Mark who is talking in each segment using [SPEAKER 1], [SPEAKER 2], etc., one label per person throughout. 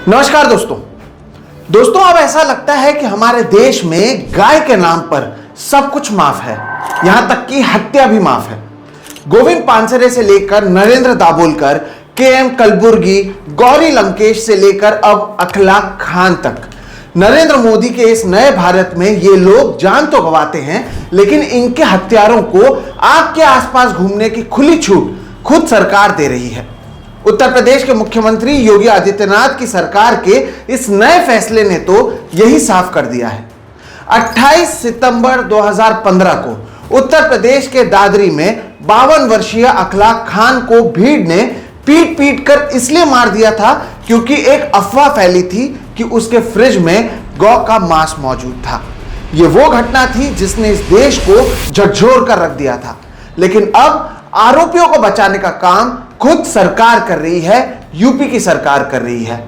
[SPEAKER 1] नमस्कार दोस्तों अब ऐसा लगता है कि हमारे देश में गाय के नाम पर सब कुछ माफ है, यहां तक कि हत्या भी माफ है। गोविंद पानसरे से लेकर नरेंद्र दाभोलकर, के.एम. कलबुर्गी, गौरी लंकेश से लेकर अब अखलाक खान तक, नरेंद्र मोदी के इस नए भारत में ये लोग जान तो गंवाते हैं, लेकिन इनके हत्यारों को आग के आसपास घूमने की खुली छूट खुद सरकार दे रही है। उत्तर प्रदेश के मुख्यमंत्री योगी आदित्यनाथ की सरकार के इस नए फैसले ने तो यही साफ कर दिया है। 28 सितंबर 2015 को उत्तर प्रदेश के दादरी में 52 वर्षीय अखलाक खान को भीड़ ने पीट पीट कर इसलिए मार दिया था क्योंकि एक अफवाह फैली थी कि उसके फ्रिज में गौ का मांस मौजूद था। यह वो घटना थी जिसने इस देश को झकझोर कर रख दिया था। लेकिन अब आरोपियों को बचाने का काम खुद सरकार कर रही है, यूपी की सरकार कर रही है।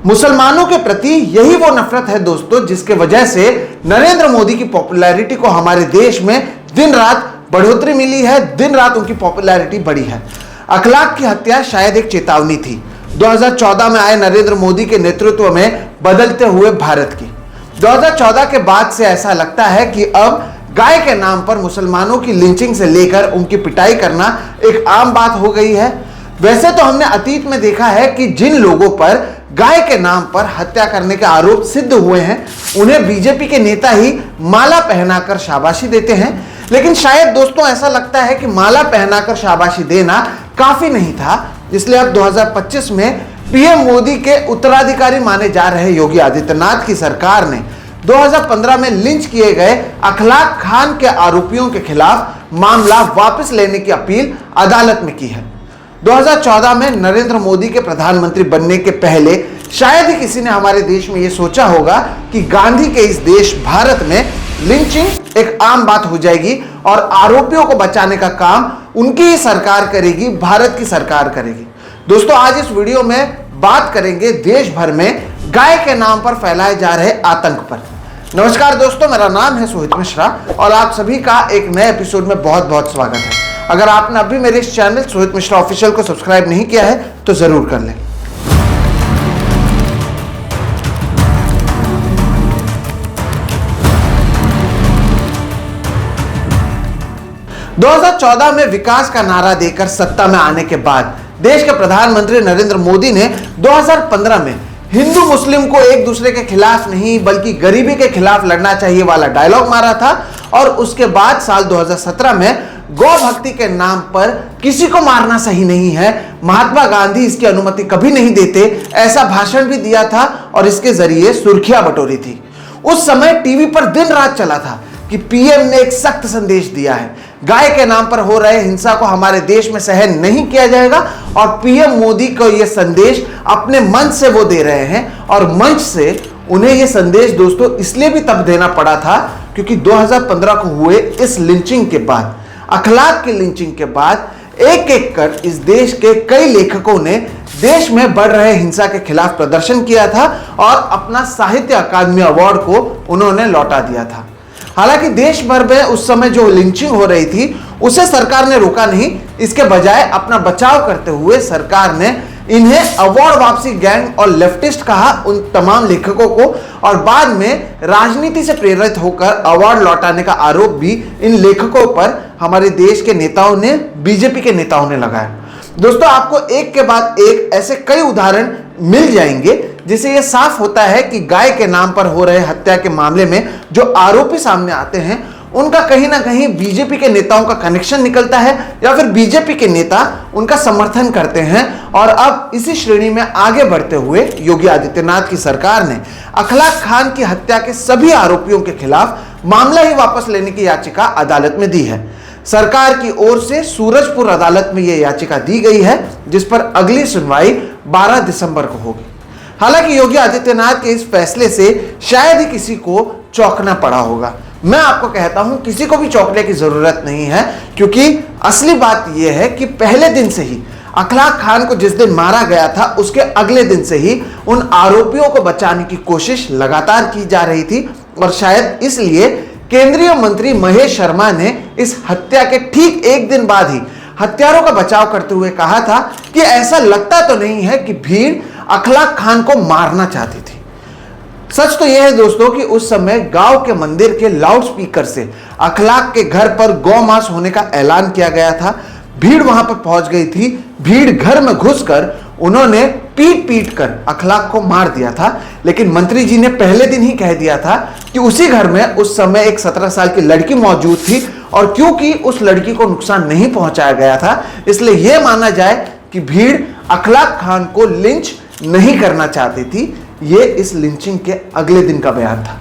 [SPEAKER 1] मुसलमानों के प्रति यही वो नफरत है दोस्तों जिसके वजह से नरेंद्र मोदी की पॉपुलैरिटी को हमारे देश में दिन रात बढ़ोतरी मिली है, दिन रात उनकी पॉपुलैरिटी बढ़ी है। अखलाक की हत्या शायद एक चेतावनी थी 2014 में आए नरेंद्र मोदी के नेतृत्व में बदलते हुए भारत की। 2014 के बाद से ऐसा लगता है कि अब गाय के नाम पर मुसलमानों की लिंचिंग से लेकर उनकी पिटाई करना एक आम बात हो गई है। वैसे तो हमने अतीत में देखा है कि जिन लोगों पर गाय के नाम पर हत्या करने के आरोप सिद्ध हुए हैं उन्हें बीजेपी के नेता ही माला पहनाकर शाबाशी देते हैं। लेकिन शायद दोस्तों ऐसा लगता है कि माला पहनाकर शाबाशी देना काफी नहीं था, इसलिए अब 2025 में पीएम मोदी के उत्तराधिकारी माने जा रहे योगी आदित्यनाथ की सरकार ने 2015 में लिंच किए गए अखलाक खान के आरोपियों के खिलाफ मामला वापस लेने की अपील अदालत में की है। 2014 में नरेंद्र मोदी के प्रधानमंत्री बनने के पहले शायद ही किसी ने हमारे देश में यह सोचा होगा कि गांधी के इस देश भारत में लिंचिंग एक आम बात हो जाएगी और आरोपियों को बचाने का काम उनकी ही सरकार करेगी, भारत की सरकार करेगी। दोस्तों आज इस वीडियो में बात करेंगे देश भर में गाय के नाम पर फैलाए जा रहे आतंक पर। नमस्कार दोस्तों, मेरा नाम है सोहित मिश्रा और आप सभी का एक नए एपिसोड में बहुत बहुत स्वागत है। अगर आपने अभी मेरे इस चैनल सोहित मिश्रा ऑफिशियल को सब्सक्राइब नहीं किया है तो जरूर कर लें। ...2014 में विकास का नारा देकर सत्ता में आने के बाद देश के प्रधानमंत्री नरेंद्र मोदी ने 2015 में हिंदू मुस्लिम को एक दूसरे के खिलाफ नहीं बल्कि गरीबी के खिलाफ लड़ना चाहिए वाला डायलॉग मारा था। और उसके बाद साल 2017 में गौ भक्ति के नाम पर किसी को मारना सही नहीं है, महात्मा गांधी इसकी अनुमति कभी नहीं देते, ऐसा भाषण भी दिया था और इसके जरिए सुर्खियां बटोरी थी। उस समय टीवी पर दिन रात चला था कि पीएम ने एक सख्त संदेश दिया है, गाय के नाम पर हो रहे हिंसा को हमारे देश में सहन नहीं किया जाएगा। और पीएम मोदी को यह संदेश अपने मंच से वो दे रहे हैं और मंच से उन्हें यह संदेश दोस्तों इसलिए भी तब देना पड़ा था क्योंकि 2015 को हुए इस लिंचिंग के बाद, अखलाक की लिंचिंग के बाद एक एक कर इस देश के कई लेखकों ने देश में बढ़ रहे हिंसा के खिलाफ प्रदर्शन किया था और अपना साहित्य अकादमी अवार्ड को उन्होंने लौटा दिया था। हालांकि देश भर में उस समय जो लिंचिंग हो रही थी उसे सरकार ने रोका नहीं, इसके बजाय अपना बचाव करते हुए सरकार ने इन्हें अवार्ड वापसी गैंग और लेफ्टिस्ट कहा उन तमाम लेखकों को। और बाद में राजनीति से प्रेरित होकर अवार्ड लौटाने का आरोप भी इन लेखकों पर हमारे देश के नेताओं ने, बीजेपी के नेताओं ने लगाया। दोस्तों आपको एक के बाद एक ऐसे कई उदाहरण मिल जाएंगे जिससे यह साफ होता है कि गाय के नाम पर हो रहे हत्या के मामले में जो आरोपी सामने आते हैं उनका कहीं ना कहीं बीजेपी के नेताओं का कनेक्शन निकलता है या फिर बीजेपी के नेता उनका समर्थन करते हैं। और अब इसी श्रेणी में आगे बढ़ते हुए योगी आदित्यनाथ की सरकार ने अखलाक खान की हत्या के सभी आरोपियों के खिलाफ मामला ही वापस लेने की याचिका अदालत में दी है। सरकार की ओर से सूरजपुर अदालत में यह याचिका दी गई है जिस पर अगली सुनवाई 12 दिसंबर को होगी। हालांकि योगी आदित्यनाथ के इस फैसले से शायद ही किसी को चौंकना पड़ा होगा। मैं आपको कहता हूं किसी को भी चौंकने की जरूरत नहीं है क्योंकि असली बात यह है कि पहले दिन से ही अखलाक खान को जिस दिन मारा गया था उसके अगले दिन से ही उन आरोपियों को बचाने की कोशिश लगातार की जा रही थी। और शायद इसलिए केंद्रीय मंत्री महेश शर्मा ने इस हत्या के ठीक एक दिन बाद ही हत्यारों का बचाव करते हुए कहा था कि ऐसा लगता तो नहीं है कि भीड़ अखलाक खान को मारना चाहती थी। सच तो यह है दोस्तों कि उस समय गांव के मंदिर के लाउडस्पीकर से अखलाक के घर पर गौ मास होने का ऐलान किया गया था। भीड़ वहां पर पहुंच गई थी। भीड़ घर में घुसकर उन्होंने पीट पीट कर अखलाक को मार दिया था। लेकिन मंत्री जी ने पहले दिन ही कह दिया था कि उसी घर में उस समय एक 17 साल की लड़की मौजूद थी और क्योंकि उस लड़की को नुकसान नहीं पहुंचाया गया था, इसलिए यह माना जाए कि भीड़ अखलाक खान को लिंच नहीं करना चाहती थी। यह इस लिंचिंग के अगले दिन का बयान था।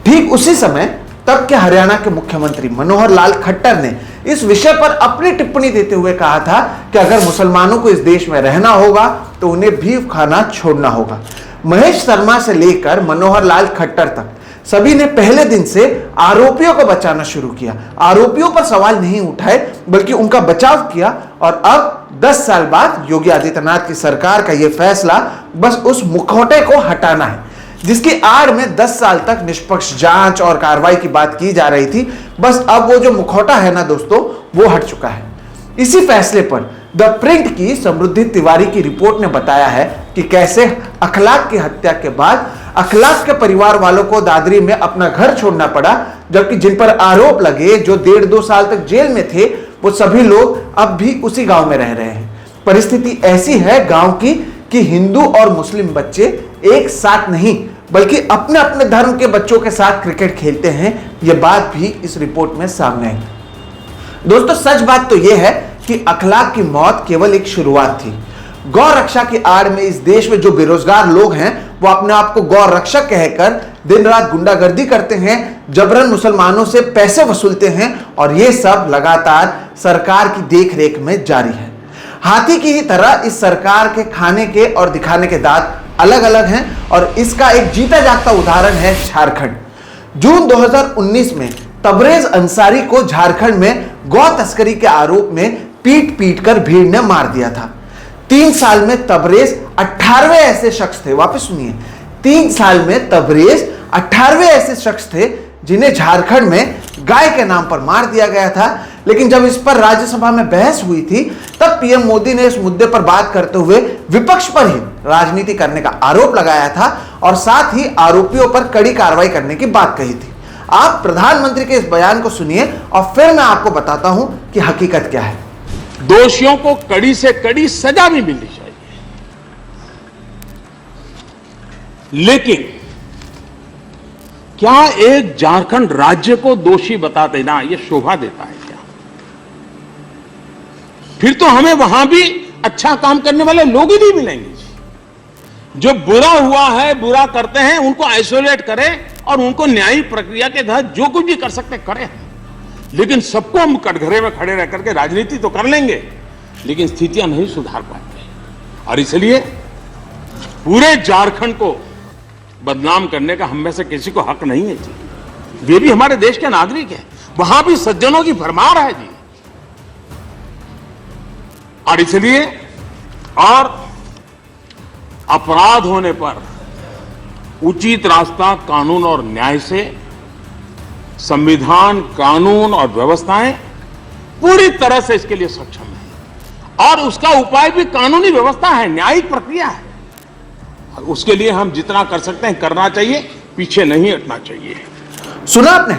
[SPEAKER 1] ठीक उसी समय तब के हरियाणा के मुख्यमंत्री मनोहर लाल खट्टर ने इस विषय पर अपनी टिप्पणी देते हुए कहा था कि अगर मुसलमानों को इस देश में रहना होगा तो उन्हें बीफ खाना छोड़ना होगा। महेश शर्मा से लेकर मनोहर लाल खट्टर तक सभी ने पहले दिन से आरोपियों को बचाना शुरू किया। आरोपियों पर सवाल नहीं उठाए बल्कि उनका बचाव किया। और अब 10 साल बाद योगी आदित्यनाथ की सरकार का यह फैसला बस उस मुखौटे को हटाना है जिसकी आड़ में 10 साल तक निष्पक्ष जांच और कार्रवाई की बात की जा रही थी। बस अब वो जो मुखौटा है ना दोस्तों, वो हट चुका है। इसी फैसले पर द प्रिंट की समृद्धि तिवारी की रिपोर्ट ने बताया है कि कैसे अखलाक की हत्या के बाद अखलाक के परिवार वालों को दादरी में अपना घर छोड़ना पड़ा, जबकि जिन पर आरोप लगे, जो 1.5-2 साल तक जेल में थे, वो सभी लोग अब भी उसी गांव में रह रहे हैं। परिस्थिति ऐसी है गांव की कि हिंदू और मुस्लिम बच्चे एक साथ नहीं बल्कि अपने अपने धर्म के बच्चों के साथ क्रिकेट खेलते हैं। यह बात भी इस रिपोर्ट में सामने आई। दोस्तों सच बात तो यह है कि अखलाक की मौत केवल एक शुरुआत थी। गौ रक्षा की आड़ में इस देश में जो बेरोजगार लोग हैं वो अपने आप को गौ रक्षक कहकर दिन रात गुंडागर्दी करते हैं, जबरन मुसलमानों से पैसे वसूलते हैं और यह सब लगातार सरकार की देखरेख में जारी है। हाथी की ही तरह इस सरकार के खाने के और दिखाने के दांत अलग अलग हैं और इसका एक जीता जागता उदाहरण है झारखंड। जून 2019 में तबरेज अंसारी को झारखंड में गौ तस्करी के आरोप में पीट पीट कर भीड़ ने मार दिया था। 3 साल में तबरेज 18वें ऐसे शख्स थे, वापस सुनिए, 3 साल में तबरेज 18वें ऐसे शख्स थे जिन्हें झारखंड में गाय के नाम पर मार दिया गया था। लेकिन जब इस पर राज्यसभा में बहस हुई थी तब पीएम मोदी ने इस मुद्दे पर बात करते हुए विपक्ष पर ही राजनीति करने का आरोप लगाया था और साथ ही आरोपियों पर कड़ी कार्रवाई करने की बात कही थी। आप प्रधानमंत्री के इस बयान को सुनिए और फिर मैं आपको बताता हूं कि हकीकत क्या है।
[SPEAKER 2] दोषियों को कड़ी से कड़ी सजा भी मिलनी चाहिए, लेकिन क्या एक झारखंड राज्य को दोषी बता देना यह शोभा देता है क्या? फिर तो हमें वहां भी अच्छा काम करने वाले लोग ही नहीं मिलेंगे। जो बुरा हुआ है, बुरा करते हैं, उनको आइसोलेट करें और उनको न्यायिक प्रक्रिया के तहत जो कुछ भी कर सकते करें। लेकिन सबको हम कटघरे में खड़े रह करके राजनीति तो कर लेंगे लेकिन स्थितियां नहीं सुधार पाएंगे। और इसलिए पूरे झारखंड को बदनाम करने का हम में से किसी को हक नहीं है जी। वे भी हमारे देश के नागरिक हैं, वहां भी सज्जनों की भरमार है जी। और इसलिए और अपराध होने पर उचित रास्ता कानून और न्याय से, संविधान, कानून और व्यवस्थाएं पूरी तरह से इसके लिए सक्षम है और उसका उपाय भी कानूनी व्यवस्था है, न्यायिक प्रक्रिया है। और उसके लिए हम जितना कर सकते हैं करना चाहिए, पीछे नहीं हटना चाहिए।
[SPEAKER 1] सुना आपने,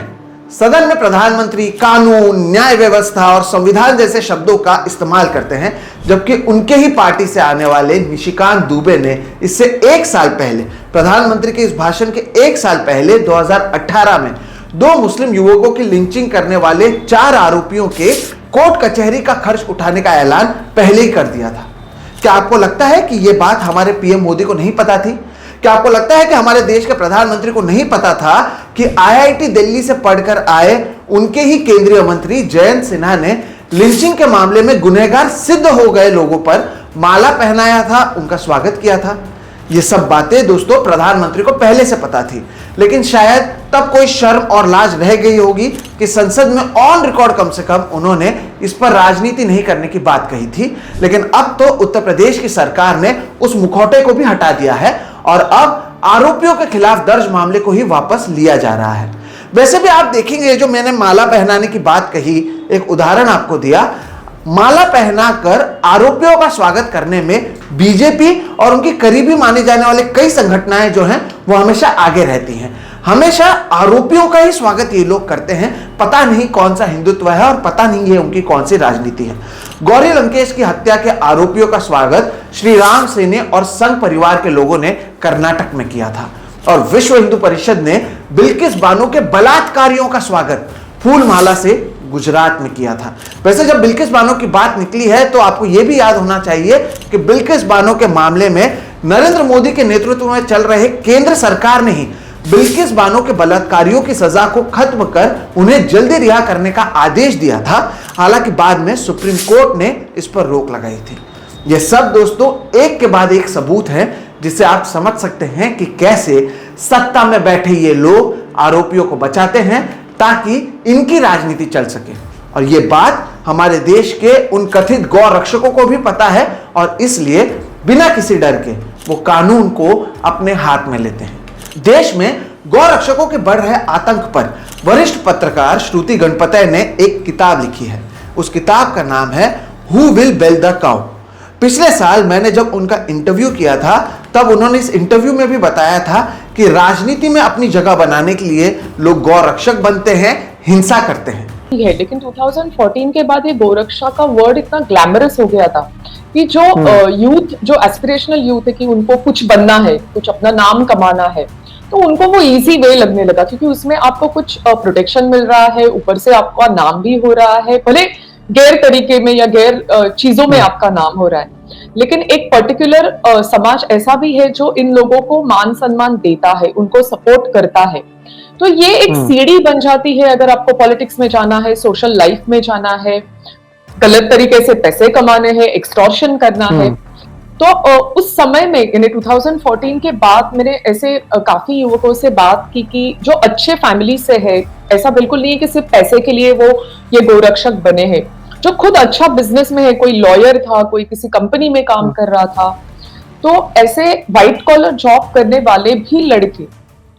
[SPEAKER 1] सदन में प्रधानमंत्री कानून, न्याय व्यवस्था और संविधान जैसे शब्दों का इस्तेमाल करते हैं, जबकि उनके ही पार्टी से आने वाले निशिकांत दुबे ने इससे 1 साल पहले, प्रधानमंत्री के इस भाषण के 1 साल पहले 2018 में 2 मुस्लिम युवकों की लिंचिंग करने वाले 4 आरोपियों के कोर्ट कचहरी का खर्च उठाने का ऐलान पहले ही कर दिया था। क्या आपको लगता है कि यह बात हमारे पीएम मोदी को नहीं पता थी? क्या आपको लगता है कि हमारे देश के प्रधानमंत्री को नहीं पता था कि आईआईटी दिल्ली से पढ़कर आए उनके ही केंद्रीय मंत्री जयंत सिन्हा ने लिंचिंग के मामले में गुनहगार सिद्ध हो गए लोगों पर माला पहनाया था, उनका स्वागत किया था? ये सब बातें दोस्तों प्रधानमंत्री को पहले से पता थी, लेकिन शायद तब कोई शर्म और लाज रह गई होगी कि संसद में ऑन रिकॉर्ड कम से कम उन्होंने इस पर राजनीति नहीं करने की बात कही थी। लेकिन अब तो उत्तर प्रदेश की सरकार ने उस मुखौटे को भी हटा दिया है और अब आरोपियों के खिलाफ दर्ज मामले को ही वापस लिया जा रहा है। वैसे भी आप देखेंगे, जो मैंने माला पहनाने की बात कही, एक उदाहरण आपको दिया, माला पहनाकर आरोपियों का स्वागत करने में बीजेपी और उनकी करीबी माने जाने वाले कई संगठनाएं जो हैं वो हमेशा आगे रहती हैं। हमेशा आरोपियों का ही स्वागत ये लोग करते हैं। पता नहीं कौन सा हिंदुत्व है और पता नहीं ये उनकी कौन सी राजनीति है। गौरी लंकेश की हत्या के आरोपियों का स्वागत श्री राम सेने और संघ परिवार के लोगों ने कर्नाटक में किया था और विश्व हिंदू परिषद ने बिल्किस बानो के बलात्कारियों का स्वागत फूलमाला से गुजरात में किया था। वैसे जब बिल्किस बानो की बात निकली है तो आपको यह भी याद होना चाहिए कि बिल्किस बानो के मामले में नरेंद्र मोदी के नेतृत्व में चल रहे केंद्र सरकार ने ही बिल्किस बानो के बलात्कारियों की सजा को खत्म कर उन्हें जल्दी रिहा करने का आदेश दिया था। हालांकि बाद में सुप्रीम कोर्ट ने इस पर रोक लगाई थी। यह सब दोस्तों एक के बाद एक सबूत है जिससे आप समझ सकते हैं कि कैसे सत्ता में बैठे ये लोग आरोपियों को बचाते हैं ताकि इनकी राजनीति चल सके। और यह बात हमारे देश के उन कथित गौ रक्षकों को भी पता है और इसलिए बिना किसी डर के वो कानून को अपने हाथ में लेते हैं। देश में गौ रक्षकों के बढ़ रहे आतंक पर वरिष्ठ पत्रकार श्रुति गणपतय ने एक किताब लिखी है। उस किताब का नाम है who will bell the cow. पिछले साल मैंने जब उनका इंटरव्यू किया था तब उन्होंने इस इंटरव्यू में भी बताया था कि राजनीति में अपनी जगह बनाने के लिए लोग गौ रक्षक बनते हैं, हिंसा करते हैं।
[SPEAKER 3] लेकिन 2014 के बाद ये गोरक्षा का वर्ड इतना ग्लैमरस हो गया था कि जो यूथ, जो एस्पिरेशनल यूथ है कि उनको कुछ बनना है, कुछ अपना नाम कमाना है, तो उनको वो इजी वे लगने लगा क्योंकि उसमें आपको कुछ प्रोटेक्शन मिल रहा है, ऊपर से आपका नाम भी हो रहा है, भले गैर तरीके में या गैर चीजों में आपका नाम हो रहा है। लेकिन एक पर्टिकुलर समाज ऐसा भी है जो इन लोगों को मान सम्मान देता है, उनको सपोर्ट करता है। तो ये एक सीढ़ी बन जाती है अगर आपको पॉलिटिक्स में जाना है, सोशल लाइफ में जाना है, गलत तरीके से पैसे कमाने हैं, एक्सटॉर्शन करना है। तो उस समय में यानी 2014 के बाद मैंने ऐसे काफी युवकों से बात की कि जो अच्छे फैमिली से है, ऐसा बिल्कुल नहीं है कि सिर्फ पैसे के लिए वो ये गोरक्षक बने हैं, जो खुद अच्छा बिजनेस में है, कोई लॉयर था, कोई किसी कंपनी में काम कर रहा था। तो ऐसे व्हाइट कॉलर जॉब करने वाले भी लड़के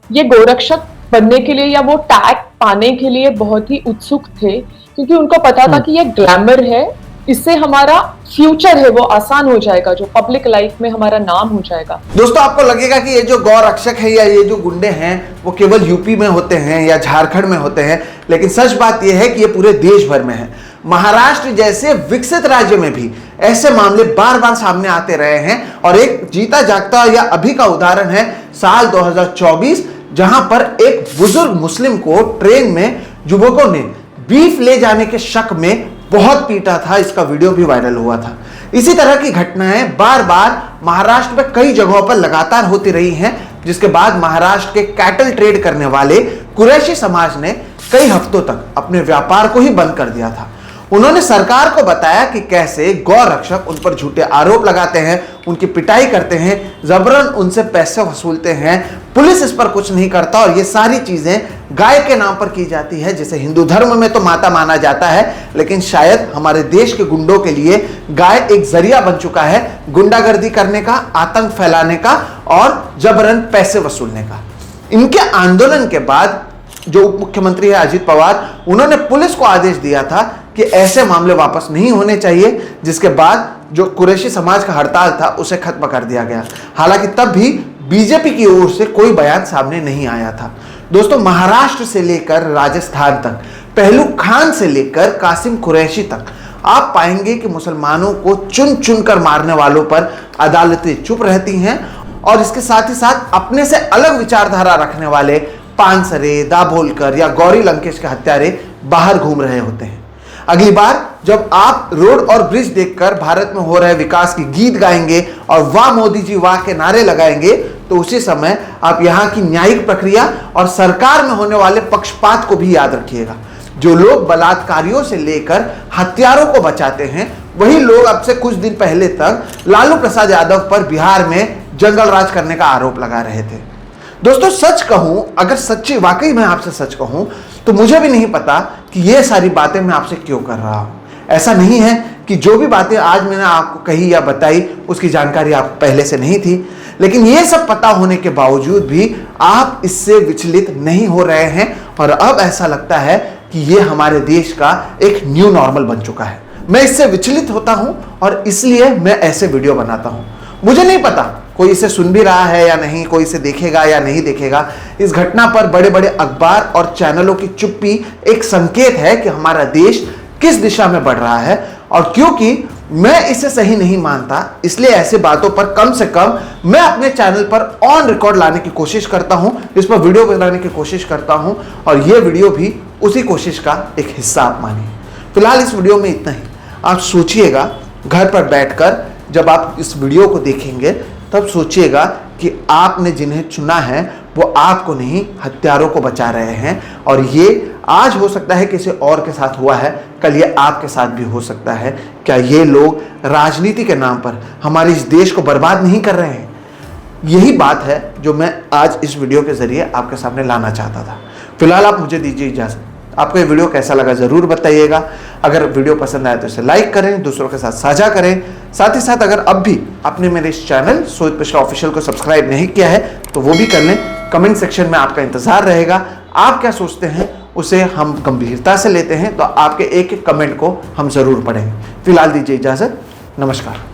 [SPEAKER 3] ये गोरक्षक बनने के लिए या वो टैग पाने के लिए बहुत ही उत्सुक थे क्योंकि उनको पता था कि ये ग्लैमर है, इससे हमारा फ्यूचर है वो आसान हो जाएगा, जो पब्लिक लाइफ में हमारा नाम हो जाएगा।
[SPEAKER 1] दोस्तों आपको लगेगा कि ये जो गौ रक्षक है या ये जो गुंडे हैं वो केवल यूपी में होते हैं या झारखंड में होते हैं, लेकिन सच बात ये है कि ये पूरे देश भर में है। महाराष्ट्र जैसे विकसित राज्य में भी ऐसे मामले बार बार सामने आते रहे हैं और एक जीता जागता या अभी का उदाहरण है साल 2024 जहां पर एक बुजुर्ग मुस्लिम को ट्रेन में युवकों ने बीफ ले जाने के शक में बहुत पीटा था। इसका वीडियो भी वायरल हुआ था। इसी तरह की घटनाएं बार बार महाराष्ट्र में कई जगहों पर लगातार होती रही हैं, जिसके बाद महाराष्ट्र के कैटल ट्रेड करने वाले कुरैशी समाज ने कई हफ्तों तक अपने व्यापार को ही बंद कर दिया था। उन्होंने सरकार को बताया कि कैसे गौ रक्षक उन पर झूठे आरोप लगाते हैं, उनकी पिटाई करते हैं, जबरन उनसे पैसे वसूलते हैं, पुलिस इस पर कुछ नहीं करता और ये सारी चीजें गाय के नाम पर की जाती है, जिसे हिंदू धर्म में तो माता माना जाता है, लेकिन शायद हमारे देश के गुंडों के लिए गाय एक जरिया बन चुका है गुंडागर्दी करने का, आतंक फैलाने का और जबरन पैसे वसूलने का। इनके आंदोलन के बाद जो उप मुख्यमंत्री है अजित पवार, उन्होंने पुलिस को आदेश दिया था कि ऐसे मामले वापस नहीं होने चाहिए, जिसके बाद जो कुरैशी समाज का हड़ताल था उसे खत्म कर दिया गया। हालांकि तब भी बीजेपी की ओर से कोई बयान सामने नहीं आया था। दोस्तों महाराष्ट्र से लेकर राजस्थान तक, पहलू खान से लेकर कासिम कुरैशी तक आप पाएंगे कि मुसलमानों को चुन चुन कर मारने वालों पर अदालतें चुप रहती हैं और इसके साथ ही साथ अपने से अलग विचारधारा रखने वाले पानसरे, दाभोलकर या गौरी लंकेश के हत्यारे बाहर घूम रहे होते हैं। अगली बार जब आप रोड और ब्रिज देखकर भारत में हो रहे विकास की गीत गाएंगे और वाह मोदी जी वाह के नारे लगाएंगे, तो उसी समय आप यहां की न्यायिक प्रक्रिया और सरकार में होने वाले पक्षपात को भी याद रखिएगा। जो लोग बलात्कारियों से लेकर हत्यारों को बचाते हैं, वही लोग अब से कुछ दिन पहले तक लालू प्रसाद यादव पर बिहार में जंगल राज करने का आरोप लगा रहे थे। दोस्तों सच कहूं, अगर सच्ची वाकई मैं आपसे सच कहूं, तो मुझे भी नहीं पता कि ये सारी बातें मैं आपसे क्यों कर रहा हूं। ऐसा नहीं है कि जो भी बातें आज मैंने आपको कही या बताई उसकी जानकारी आपको पहले से नहीं थी, लेकिन ये सब पता होने के बावजूद भी आप इससे विचलित नहीं हो रहे हैं और अब ऐसा लगता है कि ये हमारे देश का एक न्यू नॉर्मल बन चुका है। मैं इससे विचलित होता हूं और इसलिए मैं ऐसे वीडियो बनाता हूं। मुझे नहीं पता कोई इसे सुन भी रहा है या नहीं, कोई इसे देखेगा या नहीं देखेगा। इस घटना पर बड़े बड़े अखबार और चैनलों की चुप्पी एक संकेत है कि हमारा देश किस दिशा में बढ़ रहा है। और क्योंकि मैं इसे सही नहीं मानता, इसलिए ऐसे बातों पर कम से कम मैं अपने चैनल पर ऑन रिकॉर्ड लाने की कोशिश करता हूं, इस पर वीडियो बनाने की कोशिश करता हूं, और यह वीडियो भी उसी कोशिश का एक हिस्सा आप मानिए। फिलहाल इस वीडियो में इतना ही। आप सोचिएगा घर पर बैठकर, जब आप इस वीडियो को देखेंगे तब सोचिएगा कि आपने जिन्हें चुना है वो आपको नहीं, हत्यारों को बचा रहे हैं। और ये आज हो सकता है किसी और के साथ हुआ है, कल ये आपके साथ भी हो सकता है। क्या ये लोग राजनीति के नाम पर हमारे इस देश को बर्बाद नहीं कर रहे हैं? यही बात है जो मैं आज इस वीडियो के जरिए आपके सामने लाना चाहता था। फिलहाल आप मुझे दीजिए इजाजत। आपको ये वीडियो कैसा लगा जरूर बताइएगा। अगर वीडियो पसंद आए तो इसे लाइक करें, दूसरों के साथ साझा करें। साथ ही साथ अगर अब भी आपने मेरे इस चैनल सोच पिछला ऑफिशियल को सब्सक्राइब नहीं किया है तो वो भी कर लें। कमेंट सेक्शन में आपका इंतजार रहेगा। आप क्या सोचते हैं उसे हम गंभीरता से लेते हैं, तो आपके एक एक कमेंट को हम जरूर पढ़ेंगे। फिलहाल दीजिए इजाजत। नमस्कार।